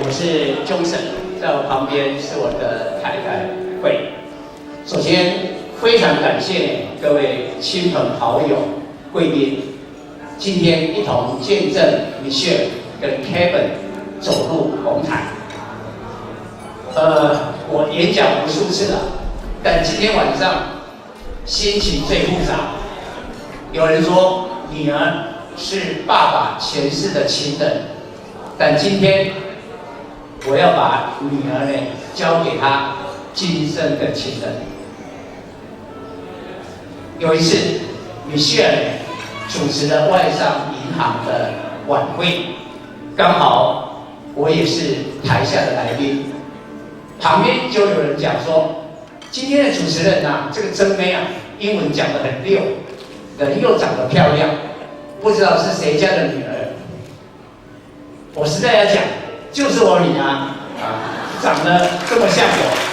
我是钟婶，在我旁边是我的太太慧。首先，非常感谢各位亲朋好友、贵宾，今天一同见证 Michy 跟 Kevin 走入红毯。我演讲无数次了，但今天晚上心情最复杂。有人说女儿是爸爸前世的情人，但今天我要把女儿呢交给他今生的情人。有一次，Michy主持了外商银行的晚会，刚好我也是台下的来宾，旁边就有人讲说，今天的主持人啊，这个真妹啊，英文讲得很溜，人又长得漂亮，不知道是谁家的女儿。我实在要讲，就是我女儿长得这么像我。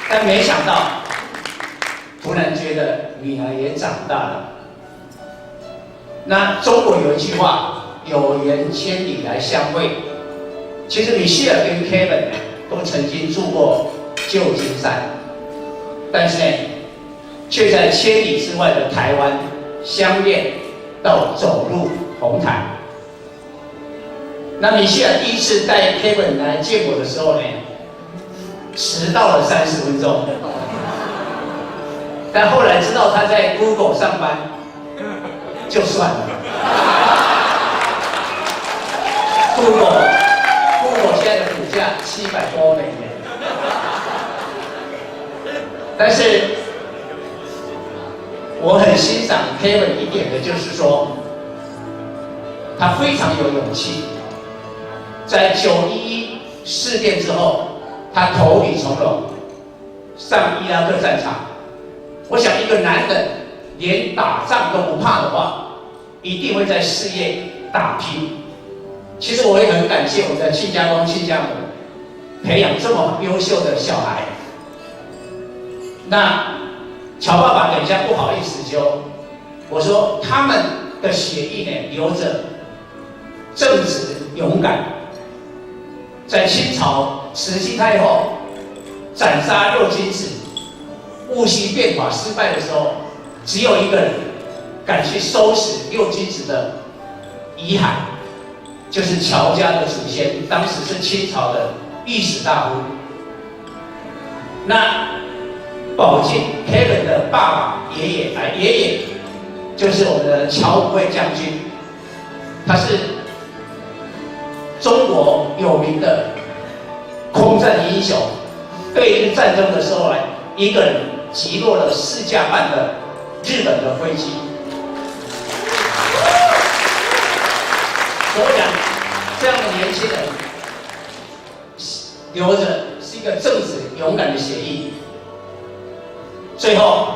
但没想到，突然觉得女儿也长大了。那中国有一句话，有缘千里来相会。其实Michy跟 Kevin 都曾经住过旧金山，但是呢，却在千里之外的台湾相恋到走入红毯。那Michy第一次带 Kevin 来见我的时候呢，迟到了30分钟，但后来知道他在 Google 上班，就算了。Google 现在的股价700多美元，但是我很欣赏 Kevin 一点的就是说，他非常有勇气。在911事件之后，他投笔从戎，上伊拉克战场。我想，一个男人连打仗都不怕的话，一定会在事业打拼。其实我也很感谢我的亲家公、亲家母，培养这么优秀的小孩。那乔爸爸等一下不好意思就，我说他们的血液呢，流着正直勇敢。在清朝慈禧太后斩杀6君子、戊戌变法失败的时候，只有一个人敢去收拾6君子的遗骸，就是乔家的祖先，当时是清朝的御史大夫。那宝镜 Kevin 的爸爸爷爷就是我们的乔武卫将军，他是中国有名的空战英雄。对日战争的时候呢，一个人击落了4架半的日本的飞机。我想，这样的年轻人留着是一个正直勇敢的血液。最后，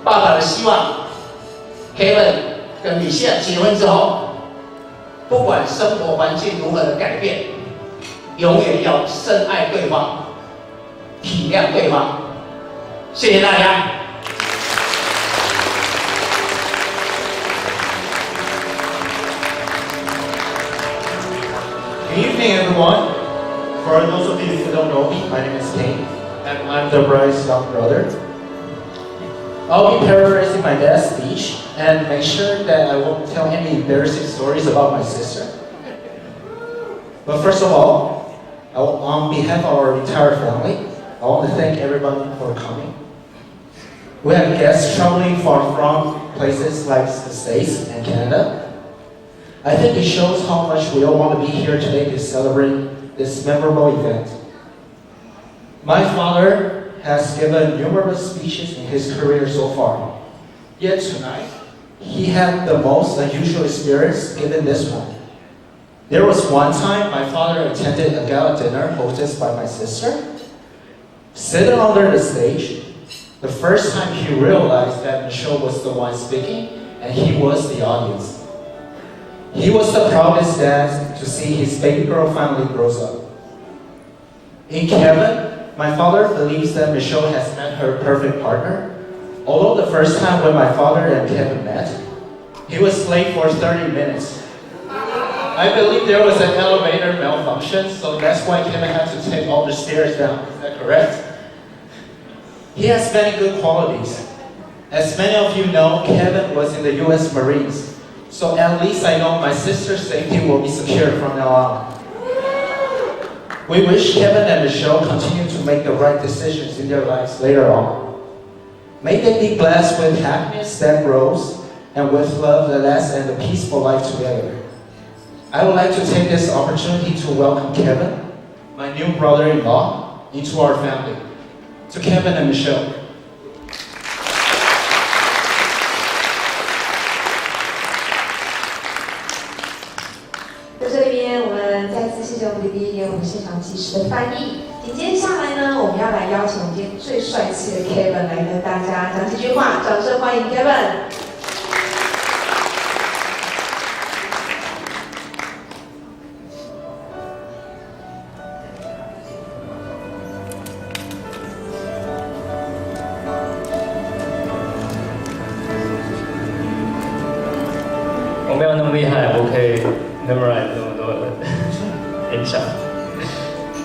爸爸的希望 ，Kevin 跟Michy结婚之后，不管生活环境如何的改变，永远要深爱对方，体谅对方。谢谢大家。Good evening, everyone. For those of you who don't know me, my name is Kane, and I'm the bride's young brother. I'll be paraphrasing my dad's speech and make sure that I won't tell any embarrassing stories about my sister. But first of all, on behalf of our entire family, I want to thank everyone for coming. We have guests traveling far from places like the States and Canada. I think it shows how much we all want to be here today to celebrate this memorable event. My father has given numerous speeches in his career so far. Yet tonight, he had the most unusual experience given this one. There was one time my father attended a gala dinner hosted by my sister. Sitting under the stage, the first time he realized that Michy was the one speaking and he was the audience. He was the proudest dad to see his baby girl finally grows up. In Kevin, my father believes that Michy has met her perfect partner. Although the first time when my father and Kevin met, he was late for 30 minutes I believe there was an elevator malfunction, so that's why Kevin had to take all the stairs down. Is that correct? He has many good qualities. As many of you know, Kevin was in the U.S. Marines, so at least I know my sister's safety will be secured from now on. We wish Kevin and Michelle continue to make the right decisions in their lives later on. May they be blessed with happiness that grows and with love that lasts and a peaceful life together. I would like to take this opportunity to welcome Kevin, my new brother-in-law, into our family. To Kevin and Michelle. 在这里边，我们再次谢谢我们弟弟给我们现场及时的翻译。紧接下来呢，我们要来邀请我们今天最帅气的 Kevin 来跟大家讲几句话，掌声欢迎 Kevin。我没有那么厉害，我可以 memorize 那么多的音响。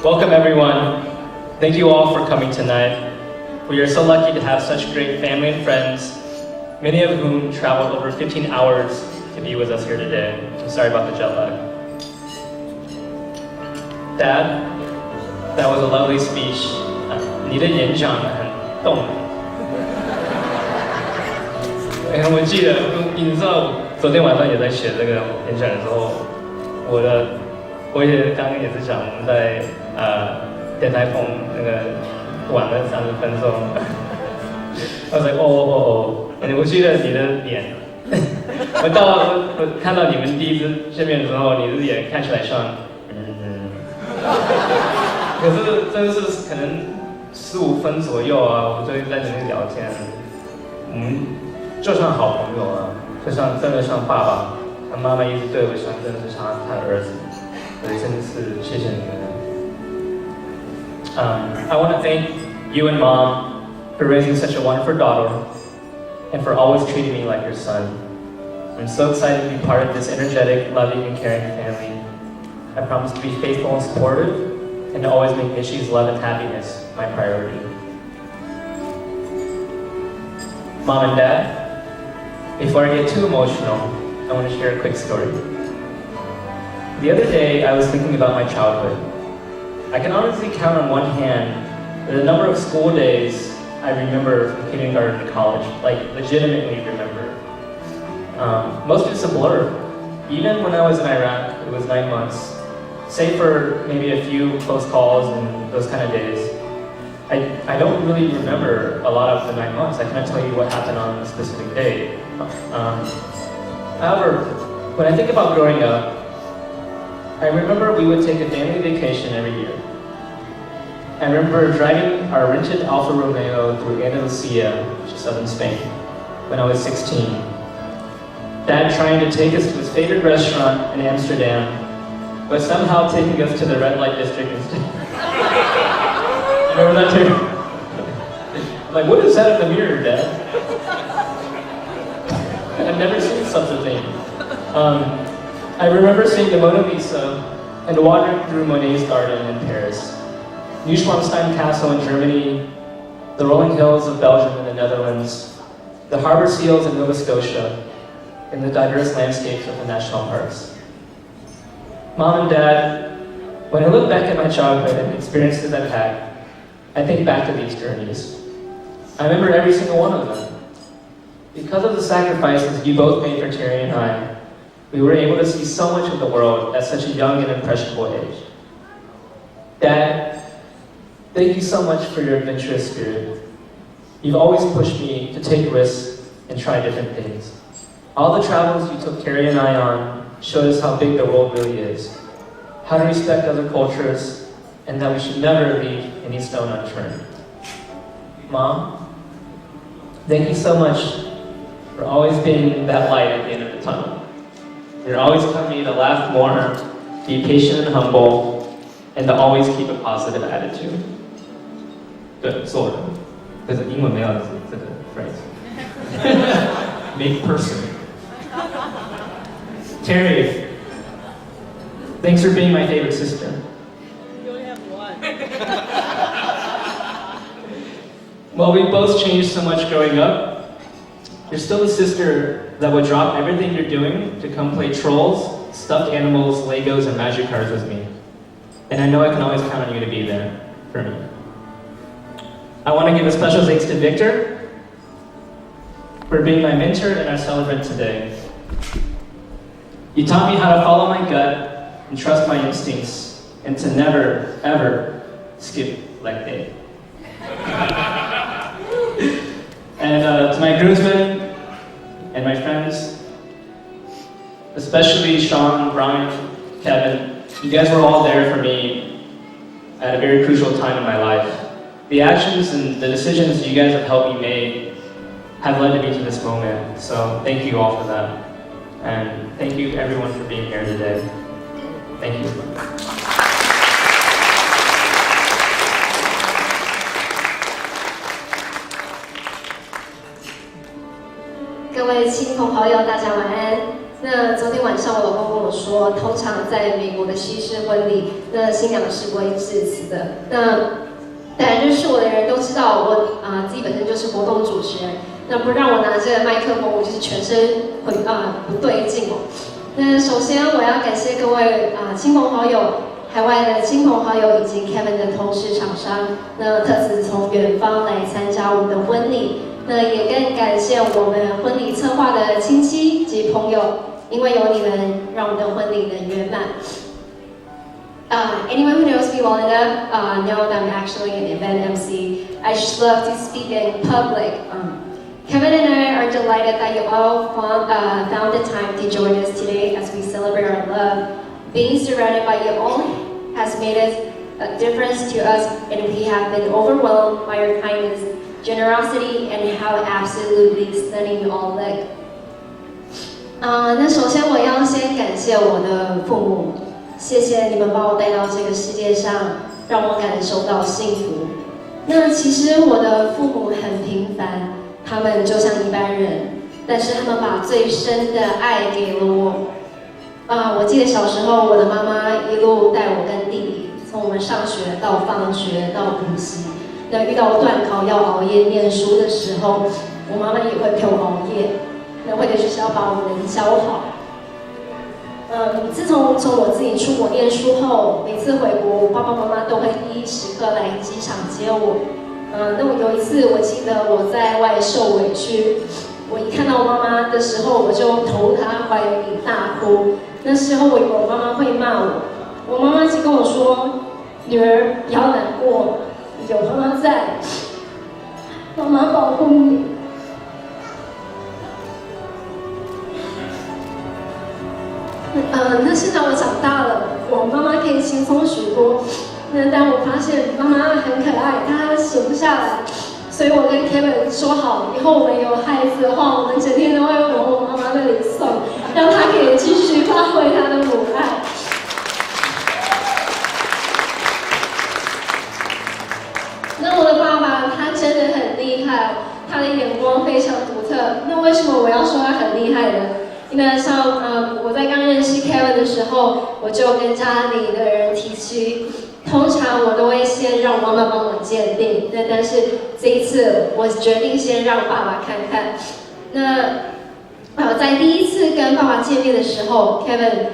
Welcome everyone. Thank you all for coming tonight. We are so lucky to have such great family and friends, many of whom traveled over 15 hours to be with us here today. I'm sorry about the jet lag. Dad, that was a lovely speech. 你的演讲很动人。我记得，你知道，昨天晚上也在写这个演讲的时候，我也刚刚也是讲我们在电台棚那个晚了30分钟，我说我记得你的脸，我看到你们第一次见面的时候，你的脸看起来像可是真的是可能15分左右啊，我就在那边聊天，就像好朋友啊，真的像爸爸，他妈妈一直对我像真的是像他的儿子，所以真的是谢谢你们。I want to thank you and Mom for raising such a wonderful daughter and for always treating me like your son. I'm so excited to be part of this energetic, loving, and caring family. I promise to be faithful and supportive and to always make Michy's love and happiness my priority. Mom and Dad, before I get too emotional, I want to share a quick story. The other day, I was thinking about my childhood. I can honestly count on one hand the number of school days I remember from kindergarten to college, like legitimately remember. Most of it's a blur. Even when I was in Iraq, it was 9 months. Save for maybe a few close calls and those kind of days. I don't really remember a lot of the 9 months. I cannot tell you what happened on a specific day. However, when I think about growing up, I remember we would take a family vacation every year. I remember driving our rented Alfa Romeo through Andalusia, which is southern Spain, when I was 16. Dad trying to take us to his favorite restaurant in Amsterdam, but somehow taking us to the red light district instead. Remember that too? Like, what is that in the mirror, Dad? I've never seen such a thing. I remember seeing the Mona Lisa and wandering through Monet's garden in Paris, Neuschwanstein Castle in Germany, the rolling hills of Belgium and the Netherlands, the harbor seals in Nova Scotia, and the diverse landscapes of the national parks. Mom and Dad, when I look back at my childhood and the experiences I've had, I think back to these journeys. I remember every single one of them. Because of the sacrifices you both made for Terry and I, we were able to see so much of the world at such a young and impressionable age. Dad, thank you so much for your adventurous spirit. You've always pushed me to take risks and try different things. All the travels you took Terry and I on showed us how big the world really is, how to respect other cultures, and that we should never leave any stone unturned. Mom, thank you so much for always being that light at the end of the tunnel. You're always telling me to laugh more, be patient and humble, and to always keep a positive attitude. 对，做人，可是英文没有这个 phrase. Make person. Terry, Thanks for being my favorite sister. You only have one. While we both changed so much growing up, you're still the sister that would drop everything you're doing to come play trolls, stuffed animals, Legos, and magic cards with me. And I know I can always count on you to be there for me. I want to give a special thanks to Victor for being my mentor and our celebrant today. You taught me how to follow my gut and trust my instincts, and to never, ever skip leg day. And to my groomsmen and my friends, especially Sean, Brian, Kevin, you guys were all there for me at a very crucial time in my life. The actions and the decisions you guys have helped me make have led me to this moment. So thank you all for that. And thank you everyone for being here today. Thank you. 各位亲朋好友，大家晚安。那昨天晚上我老公跟我说，通常在美国的西式婚礼，那新娘是不会致辞的。那当然认识我的人都知道，我自己本身就是活动主持人。那不让我拿这个麦克风，我就是全身不对劲哦。那首先我要感谢各位亲朋好友。 海外的亲朋好友以及 Kevin 的同事厂商，那特此从远方来参加我们的婚礼，那也更感谢我们婚礼策划的亲戚及朋友，因为有你们，让我们的婚礼能圆满。Anyone who knows me well enough know that I'm actually an event MC. I just love to speak in public. Kevin and I are delighted that you all found the time to join us today as we celebrate our love. Being surrounded by you all has made a difference to us, and we have been overwhelmed by your kindness, generosity, and how absolutely stunning you all look. 那首先我要先感谢我的父母，谢谢你们把我带到这个世界上，让我感受到幸福。那其实我的父母很平凡，他们就像一般人，但是他们把最深的爱给了我。 我记得小时候，我的妈妈一路带我跟弟弟，从我们上学到放学到补习。那遇到段考要熬夜念书的时候，我妈妈也会陪我熬夜，那为了就是要把我们教好。自从我自己出国念书后，每次回国，我爸爸妈妈都会第一时刻来机场接我。那我有一次，我记得我在外受委屈，我一看到我妈妈的时候，我就投她怀里大哭。 那时候我以为我妈妈会骂我，我妈妈就跟我说：“女儿不要难过，有妈妈在，妈妈保护你。”那现在我长大了，我妈妈可以轻松许多。那但我发现妈妈很可爱，她闲不下来，所以我跟 Kevin 说好，以后我们有孩子的话，我们整天都会往我妈妈那里送。 让他可以继续发挥他的母爱。那我的爸爸他真的很厉害，他的眼光非常独特。那为什么我要说他很厉害呢？因为像我在刚认识 Kevin 的时候，我就跟家里的人提起，通常我都会先让妈妈帮我鉴定。但是这一次我决定先让爸爸看看。那。 在第一次跟爸爸见面的时候 ，Kevin，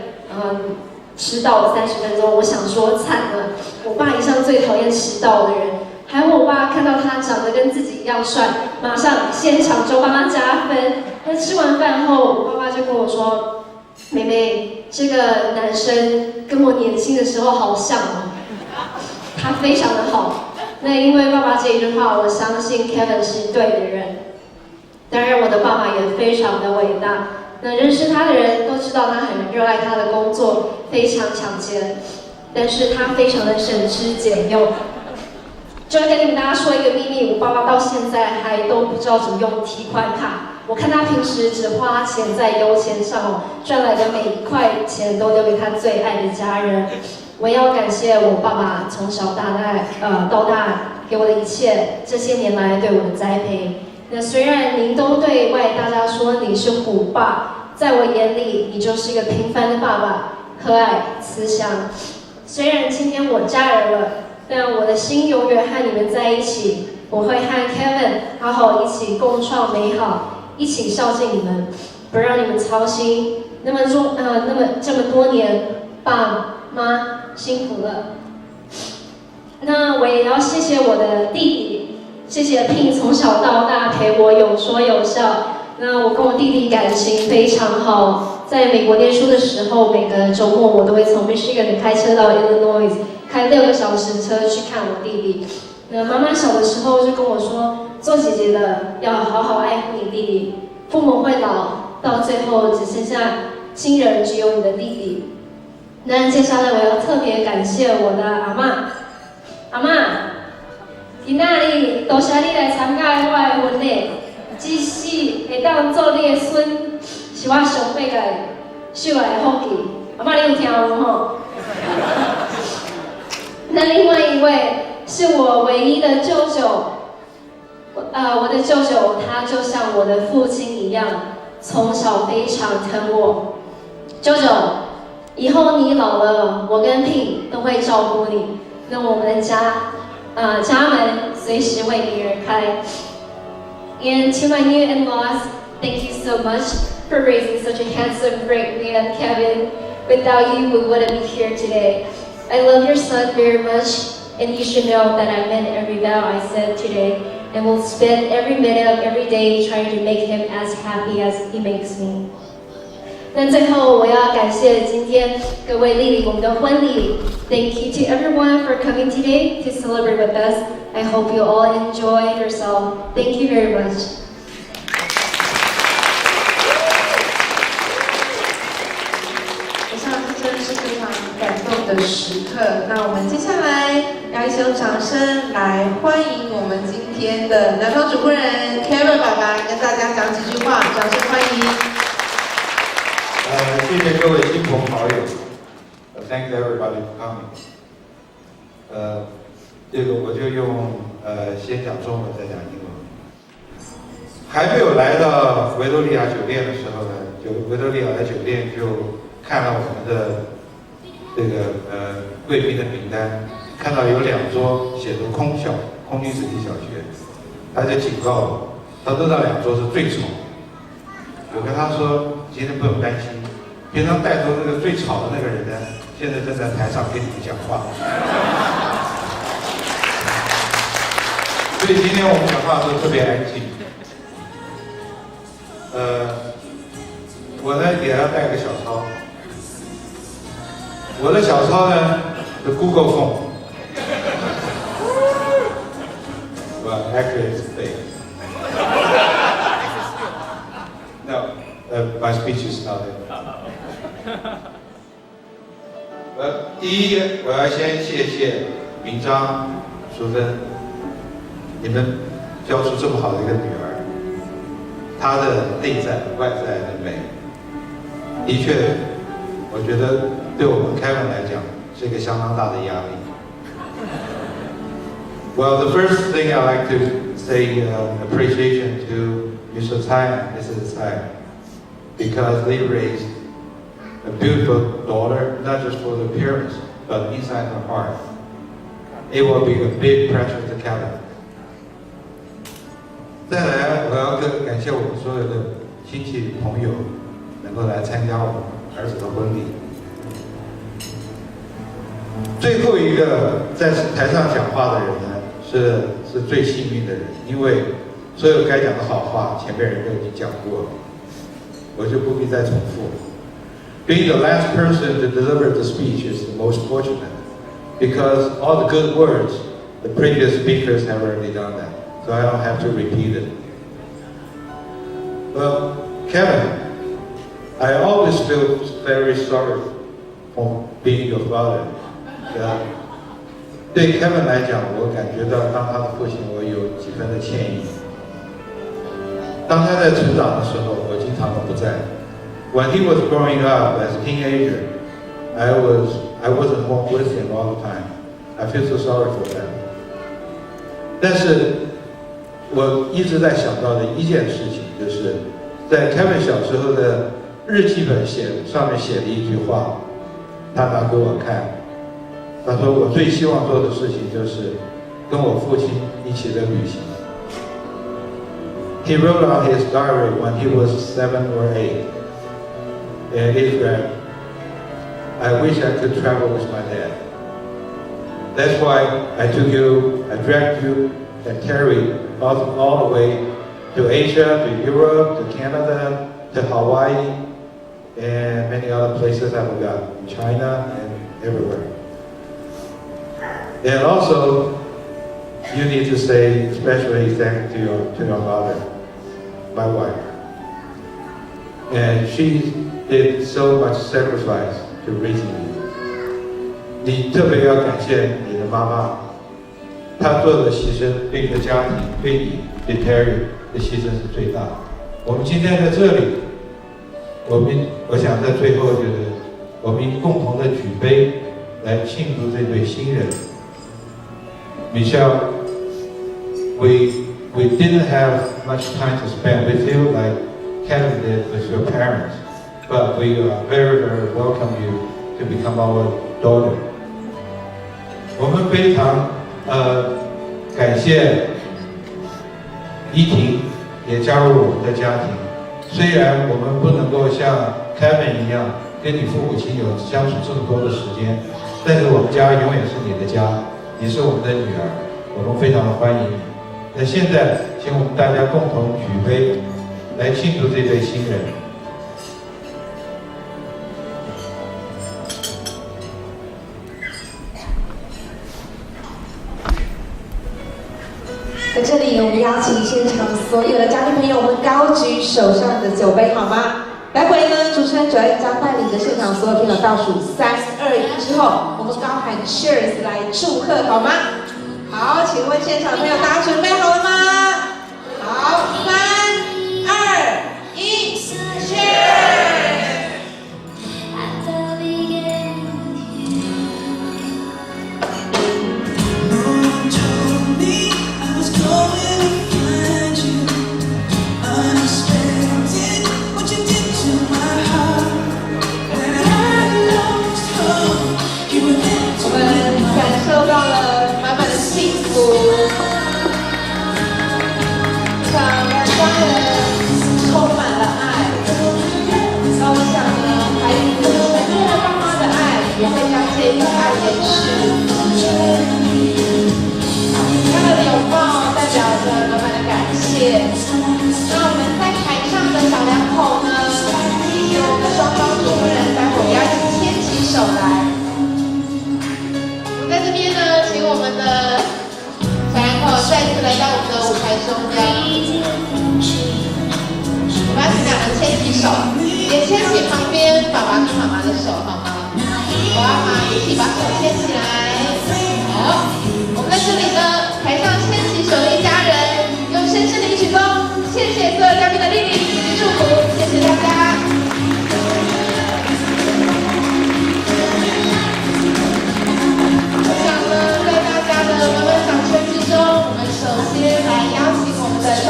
迟到了30分钟，我想说惨了，我爸一向最讨厌迟到的人，还有我爸看到他长得跟自己一样帅，马上现场就帮他加分。那吃完饭后，我爸爸就跟我说：“妹妹，这个男生跟我年轻的时候好像哦，他非常的好。”那因为爸爸这一句话，我相信 Kevin 是对的人。 当然，我的爸爸也非常的伟大。那认识他的人都知道，他很热爱他的工作，非常抢钱，但是他非常的省吃俭用。就要跟你们大家说一个秘密，我爸爸到现在还都不知道怎么用提款卡。我看他平时只花钱在油钱上哦，赚来的每一块钱都留给他最爱的家人。我要感谢我爸爸从小到大给我的一切，这些年来对我的栽培。 那虽然您都对外大家说你是虎爸，在我眼里你就是一个平凡的爸爸，和蔼、慈祥。虽然今天我嫁人了，但我的心永远和你们在一起。我会和 Kevin 好好一起共创美好，一起孝敬你们，不让你们操心。这么多年，爸妈辛苦了。那我也要谢谢我的弟弟，谢谢 Pin 从小到大陪我有说有笑。那我跟我弟弟感情非常好，在美国念书的时候，每个周末我都会从 Michigan 开车到 Illinois， 开6个小时车去看我弟弟。那妈妈小的时候就跟我说，做姐姐的要好好爱护你弟弟，父母会老，到最后只剩下亲人，只有你的弟弟。那接下来我要特别感谢我的阿嬷，阿嬷，今仔日多谢你来参加我的婚礼，即使会当做你的孙，是我上辈个受来的福气。阿嬷，你有听有吼？那另外一位是我唯一的舅舅，我的舅舅他就像我的父亲一样，从小非常疼我。舅舅，以后你老了，我跟 Pin 都会照顾你。那我们的家门随时为你而开。And to my new in-laws, thank you so much for raising such a handsome, great man, Kevin. Without you, we wouldn't be here today. I love your son very much, and you should know that I meant every vow I said today, and will spend every minute of every day trying to make him as happy as he makes me. 那最后我要感谢今天各位莅临我们的婚礼。Thank you to everyone for coming today to celebrate with us. I hope you all enjoy yourself. Thank you very much. 以上这真是非常感动的时刻。那我们接下来要一起用掌声来欢迎我们今天的男方主婚人 Kevin 爸爸跟大家讲几句话，掌声欢迎。谢谢各位亲朋好友，Thanks everybody for coming。这个我就用先讲中文再讲英文。还没有来到维多利亚酒店的时候呢，维多利亚的酒店就看了我们的这个贵宾的名单，看到有2桌写着空军子弟小学，他就警告我，他说那2桌是最吵。我跟他说，今天不用担心，平常带头那个最吵的那个人呢，现在正在台上跟你们讲话。所以今天我们讲话都特别安静。我呢也要带个小抄。我的小抄呢是 Google Phone。Well, actually it's fake. No, my speech is not it. 第一个，我要先谢谢明章、淑芬，你们教出这么好的一个女儿，她的内在、外在的美，的确，我觉得对我们 Kevin 来讲是一个相当大的压力。Well, the first thing I like to say appreciation to Mr. Tsai and Mrs. Tsai because they raised a beautiful daughter, not just for the appearance, but inside her heart. It will be a big pressure to Kevin. 再来，我要感谢我们所有的亲戚朋友能够来参加我们儿子的婚礼。最后一个在台上讲话的人呢，是最幸运的人，因为所有该讲的好话，前面人都已经讲过了，我就不必再重复。Being the last person to deliver the speech is the most fortunate, because all the good words, the previous speakers have already done that, so I don't have to repeat it. Well, Kevin, I always feel very sorry for being your father. 对 Kevin 来讲，我感觉到当他的父亲，我有几分的歉意。当他在成长的时候，我经常都不在。When he was growing up as a teenager, I wasn't home with him all the time. I feel so sorry for that. 但是我一直在想到的一件事情，就是在 Kevin 小时候的日记本上面写了一句话，他拿给我看，他说我最希望做的事情就是跟我父亲一起的旅行。He wrote out his diary when he was 7 or 8, and it read, "I wish I could travel with my dad. That's why I dragged you and Terry all the way to Asia, to Europe, to Canada, to Hawaii, and many other places I forgot, China and everywhere. And also, you need to say especially thank to your mother, my wife. And she did so much sacrifice to raising you. 你特别要感谢你的妈妈，她做的牺牲对你的家庭、对你、对 Terry 的牺牲是最大的。我们今天在这里，我想在最后就是我们共同的举杯来庆祝这对新人。Michelle, we didn't have much time to spend with you like Kevin did with your parents, but we very welcome you to become our daughter. 我们非常感谢依婷也加入我们的家庭。虽然我们不能够像 Kevin 一样跟你父母亲有相处这么多的时间，但是我们家永远是你的家，你是我们的女儿，我们非常的欢迎你。那现在，请我们大家共同举杯，来庆祝这对新人。在这里，我们邀请现场所有的嘉宾朋友们高举手上的酒杯，好吗？待会呢，主持人9将带领着现场所有朋友倒数3、2、1之后，我们高喊 Cheers 来祝贺，好吗？好，请问现场朋友大家准备好了吗？好，3、2、1 ，Cheers！也牵起旁边爸爸跟妈妈的手，好吗？爸爸妈妈一起把手牵起来。好，我们在这里呢，台上牵起手的一家人，用深深的一鞠躬，谢谢所有嘉宾的莅临以及祝福，谢谢大家。我想呢，在大家的满满掌声之中，我们首先来邀请我们的中